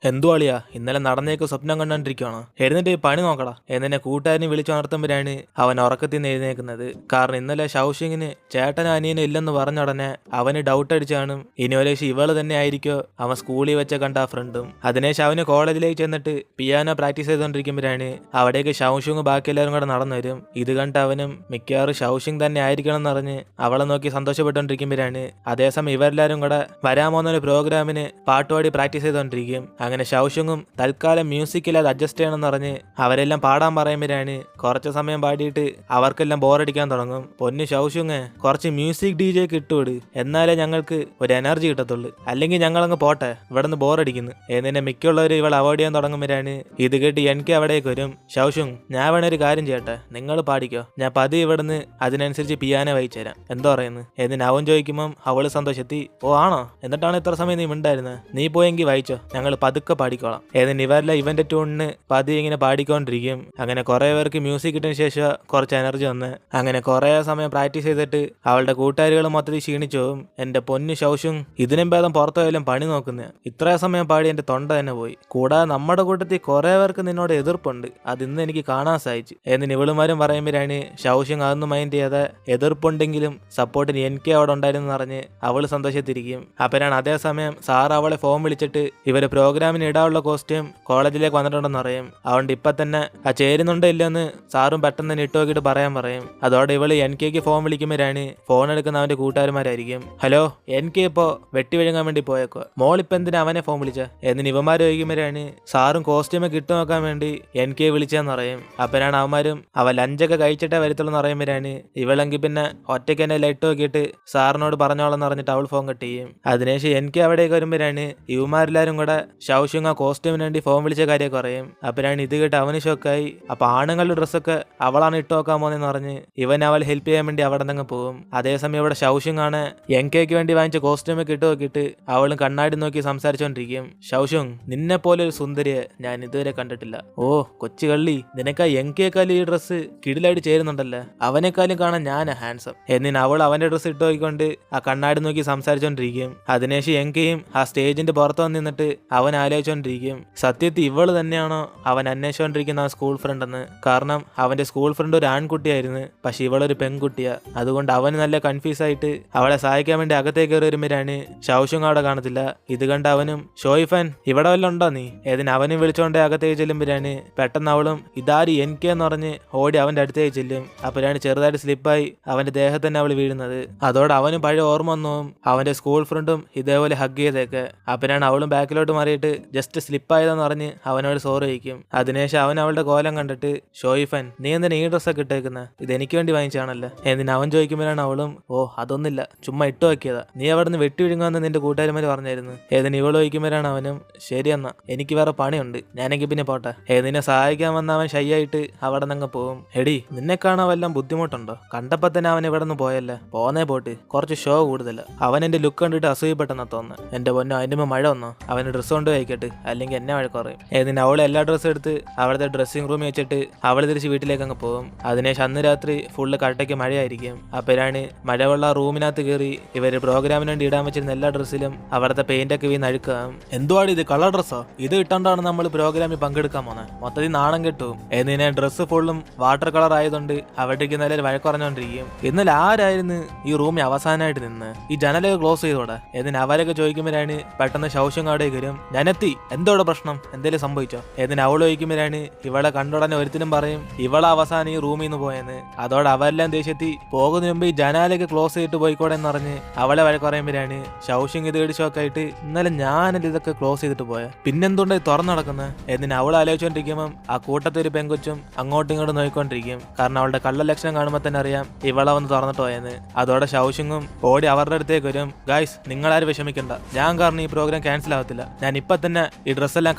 എന്തുവാളിയാ ഇന്നലെ നടന്നേക്ക് സ്വപ്നം കണ്ടോണ്ടിരിക്കുകയാണോ? എഴുന്നേറ്റ് പോയി പണി നോക്കടാ എന്നെ കൂട്ടുകാരനെ വിളിച്ചുണർത്തുമ്പോഴാണ് അവൻ ഉറക്കത്തിൽ നിന്ന് എഴുന്നേക്കുന്നത്. കാരണം ഇന്നലെ ഷൗഷിങ്ങിന് ചേട്ടനും അനിയനും ഇല്ലെന്ന് പറഞ്ഞ ഉടനെ അവന് ഡൗട്ട് അടിച്ച് കാണും ഇനി ഒരേശം ഇവള് തന്നെ ആയിരിക്കോ അവൻ സ്കൂളിൽ വെച്ച കണ്ട ആ ഫ്രണ്ടും. അതിനേശം അവന് കോളേജിലേക്ക് ചെന്നിട്ട് പിയാനോ പ്രാക്ടീസ് ചെയ്തുകൊണ്ടിരിക്കുമ്പോഴാണ് അവിടേക്ക് ഷൗഷിങ് ബാക്കി എല്ലാവരും കൂടെ നടന്നു വരും. ഇത് കണ്ട് അവനും മിക്കവാറും ഷൗഷിങ് തന്നെ ആയിരിക്കണം എന്നറിഞ്ഞ് അവളെ നോക്കി സന്തോഷപ്പെട്ടുകൊണ്ടിരിക്കുമ്പോഴാണ് അതേസമയം ഇവരെല്ലാരും കൂടെ വരാൻ പോകുന്ന ഒരു പ്രോഗ്രാമിന് പാട്ടുപാടി പ്രാക്ടീസ് ചെയ്തുകൊണ്ടിരിക്കും. അങ്ങനെ ഷൗഷുങ്ങും തൽക്കാലം മ്യൂസിക്കിൽ അത് അഡ്ജസ്റ്റ് ചെയ്യണമെന്ന് പറഞ്ഞ് അവരെല്ലാം പാടാൻ പറയുമ്പോഴാണ് കുറച്ച് സമയം പാടിയിട്ട് അവർക്കെല്ലാം ബോറടിക്കാൻ തുടങ്ങും. പൊന്നു ഷൗഷുങ്ങ് കുറച്ച് മ്യൂസിക് DJ ഇട്ടുകൊടു, എന്നാലേ ഞങ്ങൾക്ക് ഒരു എനർജി കിട്ടത്തുള്ളൂ, അല്ലെങ്കിൽ ഞങ്ങളങ്ങ് പോട്ടെ ഇവിടെ നിന്ന് ബോറടിക്കുന്നു എന്നിനെ മിക്കുള്ളവർ ഇവൾ അവോയ്ഡ് ചെയ്യാൻ തുടങ്ങുമ്പോഴാണ് ഇത് കേട്ട് എനിക്ക് അവിടേക്ക് വരും. ഷൗഷുങ് ഞാൻ വേണേ ഒരു കാര്യം ചെയ്യട്ടെ, നിങ്ങൾ പാടിക്കോ, ഞാൻ പതി ഇവിടുന്ന് അതിനനുസരിച്ച് പിയാനോ വായിച്ചു തരാം, എന്താ പറയുന്നത് എന്നിന് അവൻ ചോദിക്കുമ്പം അവള് സന്തോഷത്തി ഓ ആണോ, എന്നിട്ടാണ് ഇത്ര സമയം നീ മിണ്ടായിരുന്നത്, നീ പോയെങ്കിൽ വായിച്ചോ, ഞങ്ങൾ പതുക്കെ പാടിക്കോളാം എന്നിട്ട് ഇവരെല്ലാം ഇവന്റെ ട്യൂണിന് പതി ഇങ്ങനെ പാടിക്കൊണ്ടിരിക്കും. അങ്ങനെ കുറെ പേർക്ക് മ്യൂസിക് കിട്ടിയ ശേഷം കുറച്ച് എനർജി വന്ന് അങ്ങനെ കുറെ സമയം പ്രാക്ടീസ് ചെയ്തിട്ട് അവളുടെ കൂട്ടുകാരികൾ മൊത്തത്തിൽ ക്ഷീണിച്ചു പോകും. എന്റെ പൊന്നു ഷൗഷുങ് ഇതിനും ഭേദം പുറത്തുപോയാലും പണി നോക്കുന്ന, ഇത്ര സമയം പാടി എന്റെ തൊണ്ട തന്നെ പോയി, കൂടാതെ നമ്മുടെ കൂട്ടത്തിൽ കുറെ പേർക്ക് നിന്നോട് എതിർപ്പുണ്ട്, അത് ഇന്ന് എനിക്ക് കാണാൻ സാധിച്ചു എന്നിന് ഇവളുമാരും പറയുമ്പോഴാണ് ഷൗഷുങ് അതൊന്നും മൈൻഡ് ചെയ്യാതെ എതിർപ്പുണ്ടെങ്കിലും സപ്പോർട്ടിന് എനിക്ക് അവിടെ ഉണ്ടായിരുന്നു പറഞ്ഞ് അവള് സന്തോഷത്തിരിക്കും. അപ്പനാണ് അതേസമയം സാർ അവളെ ഫോം വിളിച്ചിട്ട് ഇവര് പ്രോഗ്രാമിന് ഇടാനുള്ള കോസ്റ്റ്യൂം കോളേജിലേക്ക് വന്നിട്ടുണ്ടെന്ന് അറിയും. അതുകൊണ്ട് ഇപ്പൊ തന്നെ ആ ചേരുന്നുണ്ടോ ഇല്ലെന്ന് സാറും പെട്ടെന്ന് തന്നെ ഇട്ട് നോക്കിയിട്ട് പറയാൻ പറയും. അതോടെ ഇവള് NKക്ക് ഫോൺ വിളിക്കുമ്പോഴാണ് ഫോൺ എടുക്കുന്ന അവന്റെ കൂട്ടുകാരന്മാരായിരിക്കും. ഹലോ NK ഇപ്പോ വെട്ടി വിഴുങ്ങാൻ വേണ്ടി പോയേക്കോ, മോളിപ്പോ എന്തിനാ അവനെ ഫോൺ വിളിച്ച എന്നിന് ഇവന്മാര് ചോദിക്കുമ്പോഴാണ് സാറും കോസ്റ്റ്യൂമൊക്കെ ഇട്ട് നോക്കാൻ വേണ്ടി NK വിളിച്ചെന്ന് പറയും. അപ്പനാണ് അവന്മാരും അവ ലഞ്ചൊക്കെ കഴിച്ചിട്ടേ വരത്തുള്ളൂ എന്ന് പറയുമ്പോഴാണ് ഇവളെങ്കിൽ പിന്നെ ഒറ്റയ്ക്ക് തന്നെ ലൈറ്റ് നോക്കിയിട്ട് സാറിനോട് പറഞ്ഞോളെന്ന് പറഞ്ഞിട്ട് അവൾ ഫോൺ കട്ട് ചെയ്യും. അതിനുശേഷം NK അവിടേക്ക് വരുമ്പോഴാണ് ഇവന്മാരെല്ലാരും കൂടെ ഷൗഷുങ് ആ കോസ്റ്റ്യൂമിന് വേണ്ടി ഫോൺ വിളിച്ച കാര്യമൊക്കെ പറയും. അപ്പനാണ് ഇത് കേട്ട് അവന് ഷോക്കായി. അപ്പൊ ആണുങ്ങളുടെ ഡ്രസ്സൊക്കെ അവളാണ് ഇട്ട് നോക്കാൻ പോകുന്നതെന്ന് പറഞ്ഞ് ഇവൻ അവൾ ഹെൽപ്പ് ചെയ്യാൻ വേണ്ടി അവിടെ നിന്ന് പോകും. അതേസമയം ഇവിടെ ഷൗഷുങ് ആണ് NKക്ക് വേണ്ടി വാങ്ങിച്ച കോസ്റ്റ്യൂമൊക്കെ ഇട്ട് നോക്കിയിട്ട് അവളും കണ്ണാടി നോക്കി സംസാരിച്ചോണ്ടിരിക്കും. ഷൗഷുങ് നിന്നെ പോലെ ഒരു സുന്ദരിയെ ഞാൻ ഇതുവരെ കണ്ടിട്ടില്ല, ഓ കൊച്ചു കള്ളി, നിനക്ക് ആ NKക്കാലും ഈ ഡ്രസ്സ് കിടിലായിട്ട് ചേരുന്നുണ്ടല്ലോ, അവനെക്കാളും കാണാൻ ഞാനാ ഹാൻസം എന്നിന് അവൾ അവന്റെ ഡ്രസ്സ് ഇട്ട് നോക്കിക്കൊണ്ട് ആ കണ്ണാടി നോക്കി സംസാരിച്ചോണ്ടിരിക്കും. അതിനുശേഷം NKയും ആ സ്റ്റേജിന്റെ പുറത്ത് വന്ന് നിന്നിട്ട് അവൻ ആലോചിച്ചോണ്ടിരിക്കും സത്യത്തിൽ ഇവള് തന്നെയാണോ അവൻ അന്വേഷിച്ചോണ്ടിരിക്കുന്ന ആ സ്കൂൾ ഫ്രണ്ട് എന്ന്. കാരണം അവന്റെ സ്കൂൾ ഫ്രണ്ട് ഒരു ആൺകുട്ടിയായിരുന്നു, പക്ഷെ ഇവളൊരു പെൺകുട്ടിയാ. അതുകൊണ്ട് അവന് നല്ല കൺഫ്യൂസ് ആയിട്ട് അവളെ സഹായിക്കാൻ വേണ്ടി അകത്തേക്ക് കയറി വരുമ്പോഴാണ് ഷൗഷുങ് അവിടെ കാണത്തില്ല. ഇത് കണ്ട് അവനും ഷോയിഫൻ ഇവിടെ വല്ല ഉണ്ടോ നീ ഏതിന് അവനും വിളിച്ചോണ്ട് അകത്തേക്ക് ചെല്ലുമ്പോഴാണ് പെട്ടെന്ന് അവളും ഇതാര് NK എന്ന് പറഞ്ഞ് ഓടി അവന്റെ അടുത്തേക്ക് ചെല്ലും. അപ്പോഴാണ് ചെറുതായിട്ട് സ്ലിപ്പായി അവന്റെ ദേഹത്ത് തന്നെ അവൾ വീഴുന്നത്. അതോടെ അവനും പഴയ ഓർമ്മ വന്നും അവന്റെ സ്കൂൾ ഫ്രണ്ടും ഇതേപോലെ ഹഗ് ചെയ്തേക്ക്. അപ്പോഴാണ് അവളും ബാക്കിലോട്ട് മാറിയിട്ട് ജസ്റ്റ് സ്ലിപ്പായതെന്ന് പറഞ്ഞ് അവനോട് സോറി ചോദിക്കും. അതിനുശേഷം അവൻ അവളുടെ കോലം കണ്ടിട്ട് ഷോയിഫൻ നീ എന്തിനാ ഈ ഡ്രസ്സൊക്കെ ഇട്ടേക്കുന്നത്, ഇത് എനിക്ക് വേണ്ടി വാങ്ങിച്ചാണല്ലോ എന്നിന് അവൻ ചോദിക്കുമ്പോഴാണ് അവളും ഓ അതൊന്നുമില്ല ചുമ്മാ ഇട്ട് നോക്കിയതാ, നീ അവിടെ നിന്ന് വെട്ടി വിഴുങ്ങുമെന്ന് നിന്റെ കൂട്ടുകാരന്മാര് പറഞ്ഞായിരുന്നു ഏതിന് ഇവള് ചോദിക്കുമ്പോഴാണ് അവനും ശരിയെന്നാ എനിക്ക് വേറെ പണിയുണ്ട് ഞാനെങ്കിൽ പിന്നെ പോട്ടെ ഏതിനെ സഹായിക്കാൻ വന്ന അവൻ ഷൈ ആയിട്ട് അവിടെ നിന്ന് പോകും. എടി നിന്നെ കാണാൻ വല്ലതും ബുദ്ധിമുട്ടുണ്ടോ, കണ്ടപ്പോ തന്നെ അവൻ ഇവിടെ നിന്ന് പോയല്ലേ, പോന്നേ പോട്ട് കുറച്ച് ഷോ കൂടുതല, അവൻ എന്റെ ലുക്ക് കണ്ടിട്ട് അസൂയപ്പെട്ടെന്നാ തോന്നുന്നു, എന്റെ പൊന്നോ അതിന്റെ മഴ വന്നോ, അവന് ഡ്രസ്സ് കൊണ്ട് വയ്ക്കട്ട് അല്ലെങ്കിൽ എന്നെ മഴ കുറയും ഏതിന് അവൾ എല്ലാ ഡ്രസ്സും എടുത്ത് അവിടുത്തെ ഡ്രസ്സിംഗ് റൂമിൽ വെച്ചിട്ട് അവൾ തിരിച്ച് വീട്ടിലേക്ക് അങ്ങ് പോകും. അതിനുശേഷം അന്ന് രാത്രി ഫുള്ള് കട്ടയ്ക്ക് മഴയായിരിക്കും. അപ്പോഴാണ് മഴവെള്ള റൂമിനകത്ത് കയറി ഇവര് പ്രോഗ്രാമിന് വേണ്ടി ഇടാൻ വെച്ചിരുന്ന എല്ലാ ഡ്രസ്സിലും അവിടുത്തെ പെയിന്റ് ഒക്കെ വീണ് അഴുക്കാം. എന്തുവാണ് ഇത് കളർ ഡ്രസ്സോ, ഇത് ഇട്ടോണ്ടാണ് നമ്മൾ പ്രോഗ്രാമിൽ പങ്കെടുക്കാൻ പോകുന്നത്, മൊത്തത്തിൽ നാണം കിട്ടും എന്നിനെ ഡ്രസ്സ് ഫുള്ളും വാട്ടർ കളർ ആയതുകൊണ്ട് അവിടേക്ക് നല്ല വഴക്കുറഞ്ഞോണ്ടിരിക്കും. ഇന്നലെ ആരായിരുന്നു ഈ റൂമിൽ അവസാനമായിട്ട് നിന്ന് ഈ ജനലൊക്കെ ക്ലോസ് ചെയ്തോടെ എന്നിന് അവരൊക്കെ ചോദിക്കുമ്പോഴാണ് പെട്ടെന്ന് ഷൗഷുങ് അവിടെ വരും. ഞാനെത്തി, എന്തോടെ പ്രശ്നം, എന്തേലും സംഭവിച്ചോ എന്നിന് അവൾ ചോദിക്കുമ്പോഴാണ് ഇവളെ കണ്ടുടനെ ഒരുത്തിനും പറയും ഇവളെ അവസാനം ഈ റൂമിൽ നിന്ന് പോയെന്ന്. അതോടെ അവരെല്ലാം ദേഷ്യത്തി പോകുന്നതിന് മുമ്പ് ഈ ജനാലയൊക്കെ ക്ലോസ് ചെയ്തിട്ട് പോയിക്കോടെ എന്ന് പറഞ്ഞ് അവളെ വഴക്കുറയുമ്പോഴാണ് ഷൗഷുങ് ഇത് കേട്ട് ഷോക്കായിട്ട് ഇന്നലെ ഞാനല്ല ഇതൊക്കെ ക്ലോസ് ചെയ്തിട്ട് പോയ പിന്നെന്തുകൊണ്ട് തുറന്നു നടക്കുന്നത് എന്നിന് അവൾ ആലോചിച്ചോണ്ടിരിക്കുമ്പം ആ കൂട്ടത്തെ ഒരു പെങ്കൊച്ചും അങ്ങോട്ടും ഇങ്ങോട്ടും നോക്കിക്കൊണ്ടിരിക്കും. കാരണം അവളുടെ കള്ള ലക്ഷണം കാണുമ്പോൾ തന്നെ അറിയാം ഇവളെ വന്ന് തുറന്നിട്ട് പോയെന്ന്. അതോടെ ഷൗഷുങ്ങും ഓടി അവരുടെ അടുത്തേക്ക് വരും. ഗായ്സ് നിങ്ങളാരും വിഷമിക്കണ്ട, ഞാൻ കാരണം ഈ പ്രോഗ്രാം ക്യാൻസൽ ആവത്തില്ല, ഞാൻ ഇപ്പൊ തന്നെ ഈ ഡ്രസ്സെല്ലാം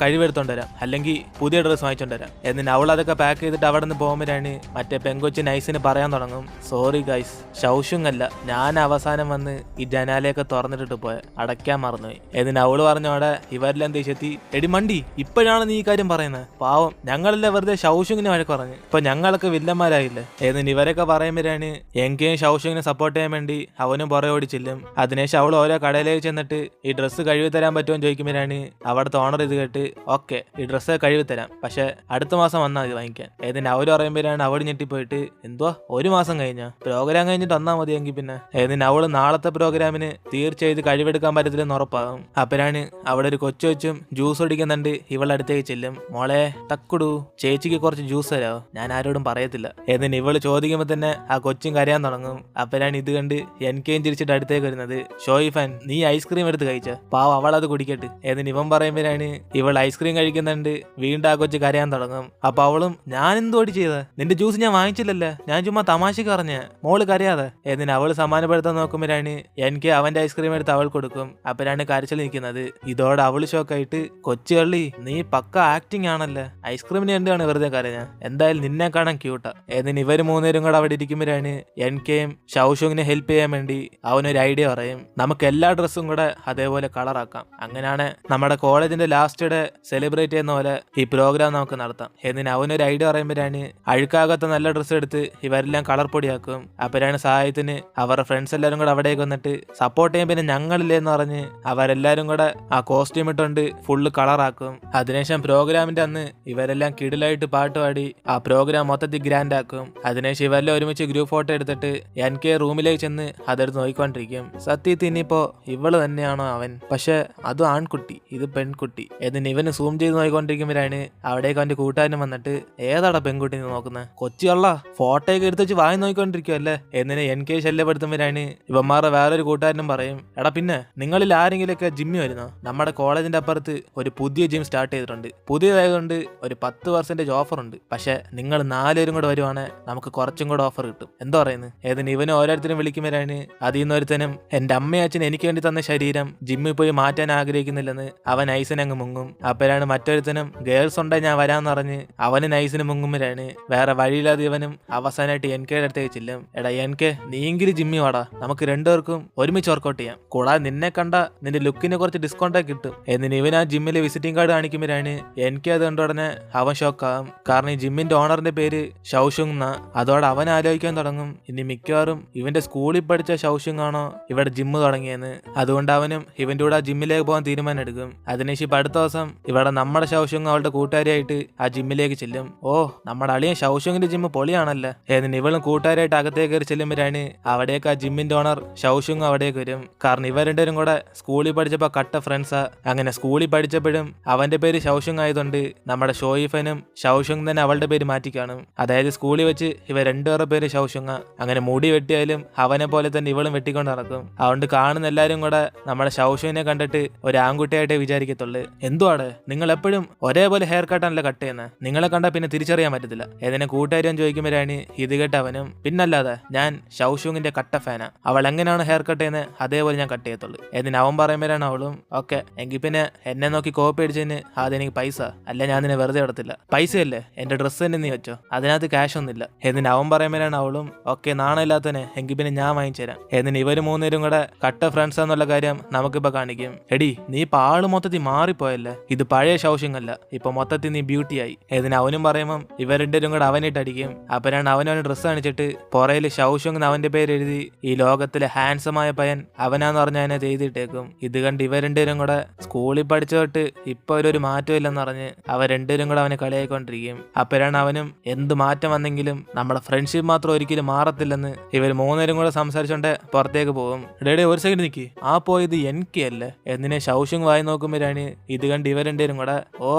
കഴിവെടുത്തോണ്ട് വരാം അല്ലെങ്കിൽ പുതിയ ഡ്രസ്സ് വാങ്ങിച്ചോണ്ട് വരാം എന്നിട്ട് അവൾ അതൊക്കെ പാക്ക് ചെയ്തിട്ട് അവിടെ നിന്ന് പോകുമ്പോഴാണ് മറ്റേ പെങ്കൊച്ച് നൈസിന് പറയാൻ തുടങ്ങും സോറി ഗൈസ് ഷൗഷുങ് അല്ല ഞാൻ അവസാനം വന്ന് ഈ ജനാലയൊക്കെ തുറന്നിട്ടിട്ട് പോയ അടയ്ക്കാൻ മറന്നുപോയി എന്നിട്ട് അവള് പറഞ്ഞോടെ ഇവരെല്ലാം ദേഷ്യത്തി എടി മണ്ടി ഇപ്പോഴാണ് നീ ഈ കാര്യം പറയുന്നത്, പാവം ഞങ്ങളല്ലേ വെറുതെ ഷൗഷുങ്ങിനെ വഴക്ക് പറഞ്ഞു, ഇപ്പൊ ഞങ്ങളൊക്കെ വില്ലന്മാരായില്ലേ എന്നിട്ട് ഇവരൊക്കെ പറയുമ്പോഴാണ് എങ്കിലും ഷൗഷുങ്ങിനെ സപ്പോർട്ട് ചെയ്യാൻ വേണ്ടി അവനും പുറകെ ഓടി ചെല്ലും. അതിനുശേഷം അവൾ ഓരോ കടയിലേക്ക് ചെന്നിട്ട് ഈ ഡ്രസ്സ് കഴുകി തരാൻ പറ്റുമെന്ന് ചോദിക്കുമ്പോഴാണ് അവിടുത്തെ ഓണർ ഇത് കേട്ട് ഓക്കെ ഈ ഡ്രസ്സ് കഴുകി തരാം, പക്ഷെ അടുത്ത മാസം വന്നാൽ മതി വാങ്ങിക്കാൻ. ഏതിന് അവർ പറയുമ്പോഴാണ് അവിടെ ഞെട്ടിപ്പോയിട്ട് എന്തുവാ 1 മാസം കഴിഞ്ഞാ പ്രോഗ്രാം കഴിഞ്ഞിട്ട് വന്നാൽ മതിയെങ്കിൽ പിന്നെ ഏതിന് അവള് നാളത്തെ പ്രോഗ്രാമിന് തീർച്ചയായും കഴിവെടുക്കാൻ പറ്റത്തില്ലെന്ന് ഉറപ്പാകും. അപ്പോഴാണ് അവിടെ ഒരു കൊച്ചും ജ്യൂസ് കുടിക്കുന്നുണ്ട്. ഇവളുടെ അടുത്തേക്ക് ചെല്ലും. മോളെ തക്കുടു, ചേച്ചിക്ക് കുറച്ച് ജ്യൂസ് തരാമോ? ഞാൻ ആരോടും പറയത്തില്ല. എന്നിട്ട് ഇവള് ചോദിക്കുമ്പോൾ തന്നെ ആ കൊച്ചും കരയാൻ തുടങ്ങും. അപ്പോഴാണ് ഇത് കണ്ട് എനിക്കേം ചിരിച്ചിട്ട് അടുത്തേക്ക് വരുന്നത്. ഷോയിഫാൻ, നീ ഐസ്ക്രീം എടുത്ത് കഴിച്ച പാവം, അവളത് കുടിക്കട്ടെ. എന്നിട്ട് ഇവൻ പറയുമ്പോഴാണ് ഇവൾ ഐസ്ക്രീം കഴിക്കുന്നുണ്ട്. വീണ്ടും ആ കൊച്ചു കരയാൻ തുടങ്ങും. അപ്പൊ അവളും ഞാൻ എന്തോടി ചെയ്ത, നിന്റെ ജ്യൂസ് ഞാൻ വാങ്ങിച്ചില്ലല്ലോ, ഞാൻ ചുമ്മാ തമാശക്ക് പറഞ്ഞ, മോള് കരയാതെ. എന്നിട്ട് അവള് സമാനപ്പെടുത്താൻ നോക്കുമ്പോഴാണ് എനിക്ക് അവന്റെ ഐസ്ക്രീം എടുത്ത് അവൾ കൊടുക്കും. അപ്പോഴാണ് കരച്ചിൽ നിൽക്കുന്നത്. ഇതോടെ അവള് ഷോക്കായിട്ട് കൊച്ചുകള്ളി നീ പക്ക ആക്ടിങ് ആണല്ലേ, ഐസ്ക്രീമിന് എന്താണ് വെറുതെ കരഞ്ഞ, എന്തായാലും നിന്നെ കാണാൻ ക്യൂട്ടാ. എന്നിട്ട് ഇവര് 3 പേരും കൂടെ അവിടെ ഇരിക്കുമ്പോഴാണ് എനിക്കേയും ഷൗഷുങ്ങിനെ ഹെൽപ്പ് ചെയ്യാൻ വേണ്ടി അവനൊരു ഐഡിയ പറയും. നമുക്ക് എല്ലാ ഡ്രസ്സും കൂടെ അതേപോലെ കളറാക്കാം. അങ്ങനെയാണ് നമ്മുടെ കോളേജിന്റെ ലാസ്റ്റ് ഡേ സെലിബ്രേറ്റ് ചെയ്യുന്ന പോലെ ഈ പ്രോഗ്രാം നമുക്ക് നടത്താം. എന്നിട്ട് അവനൊരു ഐഡിയ പറയുമ്പോഴാണ് അഴുക്കാകത്ത നല്ല ഡ്രസ്സ് എടുത്ത് ഇവരെല്ലാം കളർ പൊടിയാക്കും. അപ്പോഴാണ് സഹായത്തിന് അവരുടെ ഫ്രണ്ട്സ് എല്ലാവരും കൂടെ അവിടേക്ക് വന്നിട്ട് സപ്പോർട്ട് ചെയ്യാൻ പിന്നെ ഞങ്ങളില്ലേന്ന് പറഞ്ഞ് അവരെല്ലാരും കൂടെ ആ കോസ്റ്റ്യൂം ഇട്ടുകൊണ്ട് ഫുള്ള് കളറാക്കും. അതിനുശേഷം പ്രോഗ്രാമിന്റെ അന്ന് ഇവരെല്ലാം കിടിലായിട്ട് പാട്ട് പാടി ആ പ്രോഗ്രാം മൊത്തത്തിൽ ഗ്രാൻഡ് ആക്കും. അതിനുശേഷം ഇവരെല്ലാം ഒരുമിച്ച് ഗ്രൂപ്പ് ഫോട്ടോ എടുത്തിട്ട് എനിക്ക് റൂമിലേക്ക് ചെന്ന് അതെടുത്ത് നോക്കിക്കൊണ്ടിരിക്കും. സത്യത്തിൽ ഇനിയിപ്പോ ഇവള് തന്നെയാണോ അവൻ, പക്ഷെ അതും ആൺകുട്ടി ഇത് പെൺകുട്ടി. എന്നിട്ട് ഇവന് സൂം ചെയ്ത് നോക്കിക്കൊണ്ടിരിക്കുമ്പോഴാണ് അവിടേക്ക് അവന്റെ കൂട്ടുകാരനും വന്നിട്ട് ഏതാടാ പെൺകുട്ടി നോക്കുന്നത്, കൊച്ചിയുള്ള ഫോട്ടോയൊക്കെ എടുത്ത് വെച്ച് വായി നോക്കിക്കൊണ്ടിരിക്കുവല്ലേ. എന്നിട്ട് എനിക്ക് ശല്യപ്പെടുത്തുമ്പോഴാണ് ഇവന്മാരുടെ വേറൊരു കൂട്ടുകാരനും പറയും എടാ പിന്നെ നിങ്ങളിൽ ആരെങ്കിലുമൊക്കെ ജിമ്മി വരുന്നോ, നമ്മുടെ കോളേജിന്റെ അപ്പുറത്ത് ഒരു പുതിയ ജിം സ്റ്റാർട്ട് ചെയ്തിട്ടുണ്ട്, പുതിയതായതുകൊണ്ട് ഒരു 10% ഓഫർ ഉണ്ട്, പക്ഷെ നിങ്ങൾ 4 പേരും കൂടെ വരുവാണെങ്കിൽ നമുക്ക് കുറച്ചും കൂടെ ഓഫർ കിട്ടും, എന്താ പറയുന്നത്. ഏതിന് ഇവന് ഓരോരുത്തരും വിളിക്കുമ്പോഴാണ് അതിൽ നിന്ന് ഒരുത്തനും എന്റെ അമ്മയും അച്ഛൻ എനിക്ക് വേണ്ടി തന്ന ശരീരം ജിമ്മിൽ പോയി മാറ്റാൻ ആഗ്രഹിക്കുന്നില്ലെന്ന് അവൻ ഐസിനങ്ങ് മുങ്ങും. അപ്പോഴാണ് മറ്റൊരുത്തനും ഗേൾസ് ഉണ്ടെങ്കിൽ ഞാൻ വരാന്ന് പറഞ്ഞ് അവന് നൈസിന് മുങ്ങുമ്പോഴാണ് വേറെ വഴിയില്ലാതെ ഇവനും അവസാനമായിട്ട് എൻകെയുടെ അടുത്തേക്ക് ചെല്ലും. എടാ എൻകെ നീങ്കിലും ജിമ്മി വാടാ, നമുക്ക് 2 പേർക്കും ഒരുമിച്ച് വർക്കൗട്ട് ചെയ്യാം, കൂടാതെ നിന്നെ കണ്ട നിന്റെ ലുക്കിന് കുറച്ച് ഡിസ്കൗണ്ടൊക്കെ കിട്ടും. എന്നിട്ട് ഇവൻ ആ ജിമ്മിലെ വിസിറ്റിംഗ് കാർഡ് കാണിക്കുമ്പോഴാണ് എനിക്ക് അത് കണ്ട ഉടനെ അവൻ ഷോക്കാവും. കാരണം ഈ ജിമ്മിന്റെ ഓണറിന്റെ പേര് ഷൗഷുങ് എന്നാ. അതോടെ അവൻ ആലോചിക്കാൻ തുടങ്ങും ഇനി മിക്കവാറും ഇവന്റെ സ്കൂളിൽ പഠിച്ച ഷൗഷുങ് ആണോ ഇവിടെ ജിമ്മ് തുടങ്ങിയെന്ന്. അതുകൊണ്ട് അവനും ഇവന്റെ കൂടെ ആ ജിമ്മിലേക്ക് പോകാൻ തീരുമാനം എടുക്കും. അതിനുശേഷം ഇപ്പൊ അടുത്ത ദിവസം ഇവിടെ നമ്മുടെ ഷൗഷുങ് അവളുടെ കൂട്ടുകാരിയായിട്ട് ആ ജിമ്മിലേക്ക് ചെല്ലും. ഓ നമ്മുടെ അളിയൻ ഷൗഷുങ്ങിന്റെ ജിമ്മ് പൊളിയാണല്ലേ. എന്നിട്ട് ഇവളും കൂട്ടുകാരായിട്ട് അകത്തേക്ക് കയറി ചെല്ലുമ്പോഴാണ് അവിടേക്ക് ആ ജിമ്മിന്റെ ഓണർ ഷൗഷുങ് അവിടേക്ക് വരും. കാരണം ഇവർ 2 പേരും കൂടെ സ്കൂളിൽ പഠിച്ചപ്പോ കട്ട ഫ്രണ്ട്സാ. അങ്ങനെ സ്കൂളിൽ പഠിച്ചപ്പോഴും അവന്റെ പേര് ഷൗഷുങ് ആയതുകൊണ്ട് നമ്മുടെ ഷോയിഫനും ഷൗഷുങ് തന്നെ അവളുടെ പേര് മാറ്റിക്കാണും. അതായത് സ്കൂളിൽ വെച്ച് ഇവർ 2 പേരുടെ പേര് ഷൗഷുങ്ങ. അങ്ങനെ മുടി വെട്ടിയാലും അവനെ പോലെ തന്നെ ഇവളും വെട്ടിക്കൊണ്ട് നടക്കും. അതുകൊണ്ട് കാണുന്ന എല്ലാരും കൂടെ നമ്മുടെ ഷൗഷുവിനെ കണ്ടിട്ട് ഒരു ആൺകുട്ടിയായിട്ടേ വിചാരിക്കത്തുള്ളൂ. എന്തുവാണ് നിങ്ങൾ എപ്പോഴും ഒരേപോലെ ഹെയർ കട്ടാണല്ലോ കട്ട് ചെയ്യുന്നത്, നിങ്ങളെ കണ്ടാൽ പിന്നെ തിരിച്ചറിയാൻ പറ്റത്തില്ല. ഏതിനെ കൂട്ടുകാരും ചോദിക്കുമ്പോഴാണ് ഇത് കേട്ടവനും പിന്നല്ലാതെ ഞാൻ ഷൗഷുങ്ങിന്റെ കട്ട ഫാനാ, അവൾ എങ്ങനെയാണ് ഹെയർ കട്ട് ചെയ്യുന്നത് അതേപോലെ ഞാൻ കട്ട് ചെയ്യത്തുള്ളൂ. ഏതിന് അവൻ പറയുമ്പോഴാണ് അവളും ഓക്കെ എങ്കിൽ പിന്നെ എന്നെ നോക്കി കോപ്പി അടിച്ചതിന് അതെനിക്ക് പൈസ അല്ല, ഞാൻ നിന്നെ വെറുതെ എടുത്തില്ല, പൈസയല്ലേ എന്റെ ഡ്രസ്സ് തന്നെ നീ വെച്ചോ, അതിനകത്ത് ക്യാഷ് ഒന്നുമില്ല. എന്നിട്ട് അവൻ പറയുമ്പോഴാണ് അവളും ഓക്കെ നാണമില്ലാത്തനെ എങ്കിൽ പിന്നെ ഞാൻ വാങ്ങിച്ചു തരാം. എന്നിട്ട് ഇവർ 3 പേരും കൂടെ കട്ട ഫ്രണ്ട്സ് എന്നുള്ള കാര്യം നമുക്കിപ്പോ കാണിക്കും. എടി നീ ഇപ്പൊ ആള് മൊത്തത്തിൽ മാറിപ്പോയല്ലേ, ഇത് പഴയ ഷൗഷിങ് അല്ല, ഇപ്പൊ മൊത്തത്തിൽ നീ ബ്യൂട്ടിയായി. എന്നിട്ട് അവനും പറയുമ്പം ഇവർ 2 പേരും കൂടെ അവനിട്ട് അടിക്കും. അപ്പോഴാണ് അവനവന് ഡ്രസ്സ് കാണിച്ചിട്ട് പുറയിൽ ഷൗഷുങ് അവന്റെ പേര് എഴുതി ഈ ലോകത്തിലെ ഹാൻഡ്സമായ പയ്യൻ അവനാന്ന് പറഞ്ഞ അതിനകത്ത് എഴുതിയിട്ടേക്കും. ഇത് കണ്ട് ഇവർ 2 പേരും കൂടെ സ്കൂളിൽ പഠിച്ചു തൊട്ട് ഇപ്പൊ ഒരു മാറ്റം ഇല്ലെന്ന് പറഞ്ഞ് അവർ 2 പേരും കൂടെ അവനെ കളിയായിക്കൊണ്ടിരിക്കും. അപ്പോഴാണ് അവനും എന്ത് മാറ്റം വന്നെങ്കിലും നമ്മുടെ ഫ്രണ്ട്ഷിപ്പ് മാത്രം ഒരിക്കലും മാറത്തില്ലെന്ന് ഇവർ 3 പേരും കൂടെ സംസാരിച്ചോണ്ട് പുറത്തേക്ക് പോകും. ഡേഡേ ഒരു സെക്കൻഡ് നിൽക്കി, ആ പോയത് എനിക്ക് അല്ലേ. എന്നിനെ ഷൗഷുങ് വായി നോക്കുമ്പോഴാണ് ഇത് കണ്ട് ഇവർ 2 പേരും കൂടെ ഓ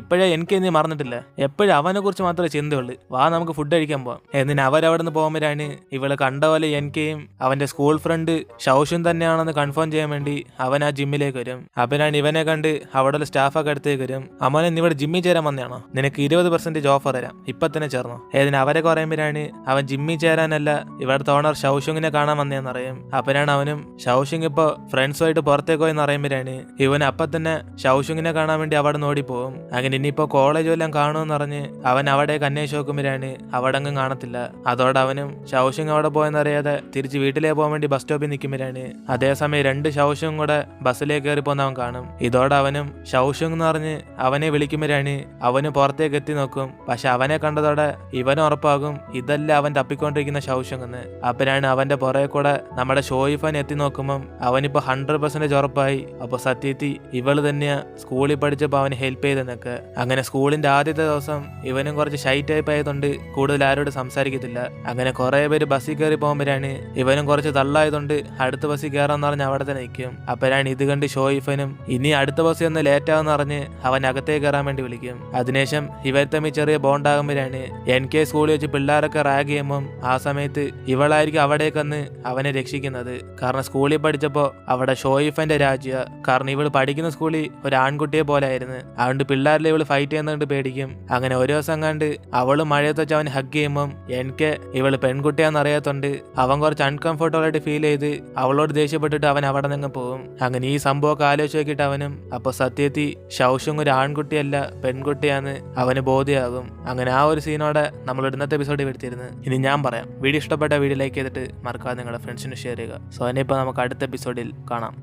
ഇപ്പോഴേ എനിക്ക് നീ മറന്നിട്ടില്ല, എപ്പോഴും അവനെ കുറിച്ച് മാത്രമേ ചിന്തയുള്ളൂ, വാ നമുക്ക് ഫുഡ് കഴിക്കാൻ പോവാം. എന്നിന് അവരവിടെ നിന്ന് പോകുമ്പോഴാണ് ഇവള് കണ്ട പോലെ എനിക്കെയും അവന്റെ സ്കൂൾ ഫ്രണ്ട് ഷൗഷുൻ തന്നെയാണെന്ന് കൺഫേം ചെയ്യാൻ വേണ്ടി അവൻ ആ ജിമ്മിലേക്ക് വരും. അവനാണ് ഇവനെ കണ്ട് അവിടെ സ്റ്റാഫൊക്കെ അടുത്തേക്ക് വരും. അമ്മനെ നീ ഇവിടെ ജിമ്മിൽ ചേരാൻ വന്നതാണോ, നിനക്ക് 20% ഓഫർ തരാം, ഇപ്പൊ തന്നെ ചേർന്നോ. ഏതിന് അവരെ പറയുമ്പോഴാണ് അവൻ ജിമ്മിൽ ചേരാനല്ല ഇവിടുത്തെ ഓണർ ഷൗഷുങ്ങിനെ കാണാൻ വന്നതെന്ന് അറിയും. അപ്പനാണ് അവനും ഷൗഷുങ് ഇപ്പൊ ഫ്രണ്ട്സുമായിട്ട് പുറത്തേക്ക് പോയെന്ന് അറിയുമ്പോഴാണ് ഇവൻ അപ്പൊ തന്നെ ഷൗഷുങ്ങിനെ കാണാൻ വേണ്ടി അവിടെ നിന്ന് ഓടിപ്പോവും. അങ്ങനെ ഇനിയിപ്പോ കോളേജും എല്ലാം കാണുമെന്ന് പറഞ്ഞ് അവൻ അവിടേക്ക് അന്വേഷിച്ച് നോക്കുമ്പോഴാണ് അവിടെ അങ്ങ് കാണത്തില്ല. അതോടെ അവനും ഷൗഷുങ് അവിടെ പോയെന്നറിയാതെ തിരിച്ച് വീട്ടിലേക്ക് പോകാൻ വേണ്ടി ബസ് സ്റ്റോപ്പിൽ നിൽക്കുമ്പോഴാണ് അതേസമയം 2 ഷൗഷും കൂടെ ബസ്സിലേക്ക് കയറി പോകുന്ന അവൻ കാണും. ഇതോടെ അവനും ഷൗഷുങ് എന്ന് പറഞ്ഞ് അവനെ വിളിക്കുമ്പോഴാണ് അവന് പുറത്തേക്ക് എത്തി നോക്കും. പക്ഷെ അവനെ കണ്ടതോടെ ഇവനും ഉറപ്പാകും ഇതല്ല അവൻ തപ്പിക്കൊണ്ടിരിക്കുന്ന ഷൗഷുങ് എന്ന്. അപ്പനാണ് അവന്റെ പുറകെ കൂടെ നമ്മുടെ ഷോയിഫൻ എത്തി നോക്കുമ്പം അവനിപ്പോ 100% ഉറപ്പായി. അപ്പൊ സത്യത്തിൽ ഇവള് തന്നെയാ സ്കൂളിൽ പഠിച്ചപ്പോൾ അവന് ഹെൽപ്പ് ചെയ്തെന്നൊക്കെ. അങ്ങനെ സ്കൂളിന്റെ ആദ്യത്തെ ദിവസം ഇവനും കുറച്ച് ഷൈ ടൈപ്പ് ആയതുകൊണ്ട് കൂടുതൽ ആരോട് സംസാരിക്കത്തില്ല. അങ്ങനെ കുറെ പേര് ബസ്സിൽ കയറി പോകുമ്പോഴാണ് ഇവനും കുറച്ച് തള്ളായതുകൊണ്ട് അടുത്ത ബസ്സിൽ കയറാന്ന് പറഞ്ഞ് അവിടെ തന്നെ നിൽക്കും. അപ്പോഴാണ് ഇത് കണ്ട് ഷോയിഫനും ഇനി അടുത്ത ബസ്സിൽ ഒന്ന് ലേറ്റ് ആവെന്ന് പറഞ്ഞ് അവൻ അകത്തേക്ക് കയറാൻ വേണ്ടി വിളിക്കും. അതിനുശേഷം ഇവർ തമ്മിൽ ചെറിയ ബോണ്ടാകുമ്പോഴാണ് NK സ്കൂളിൽ വെച്ച് പിള്ളേരൊക്കെ റാഗ് ചെയ്യുമ്പം ആ സമയത്ത് ഇവളായിരിക്കും അവിടേക്ക് വന്ന് അവനെ രക്ഷിക്കുന്നത്. കാരണം സ്കൂളിൽ പഠിച്ചപ്പോൾ അവിടെ ഷോയിഫന്റെ രാജ്യ. കാരണം ഇവള് പഠിക്കുന്ന സ്കൂളിൽ ഒരു ആൺകുട്ടിയെ പോലെ ആയിരുന്നു. അതുകൊണ്ട് പിള്ളേരിൽ ഇവള് ഫൈറ്റ് ചെയ്യുന്നതുകൊണ്ട് പേടിക്കും. അങ്ങനെ ഒരു ദിവസം കണ്ട് അവള് മഴയത്ത് വെച്ച് അവൻ ഹഗ് ചെയ്യുമ്പം NK ഇവള് പെൺകുട്ടിയാന്ന് അറിയാത്തോണ്ട് അവൻ കുറച്ച് അൺകംഫർട്ടബിൾ ആയിട്ട് ഫീൽ ചെയ്ത് അവളോട് ദേഷ്യപ്പെട്ടിട്ട് അവൻ അവിടെ നിന്ന് പോകും. അങ്ങനെ ഈ സംഭവമൊക്കെ ആലോചിച്ച് നോക്കിയിട്ട് അവനും അപ്പൊ സത്യത്തിൽ ഷൗഷുങ് ഒരു ആൺകുട്ടിയല്ല പെൺകുട്ടിയാന്ന് അവന് ബോധ്യമാകും. അങ്ങനെ ആ ഒരു സീനോടെ നമ്മൾ ഇന്നത്തെ എപ്പിസോഡിൽ വരുത്തിയിരുന്നു. ഇനി ഞാൻ പറയാം. വീഡിയോ ഇഷ്ടപ്പെട്ട വീഡിയോ ലൈക്ക് ചെയ്തിട്ട് മറക്കാതെ നിങ്ങളുടെ ഫ്രണ്ട്സിന് ഷെയർ ചെയ്യുക. സോ ഇനിയിപ്പോൾ നമുക്ക് അടുത്ത എപ്പിസോഡിൽ കാണാം.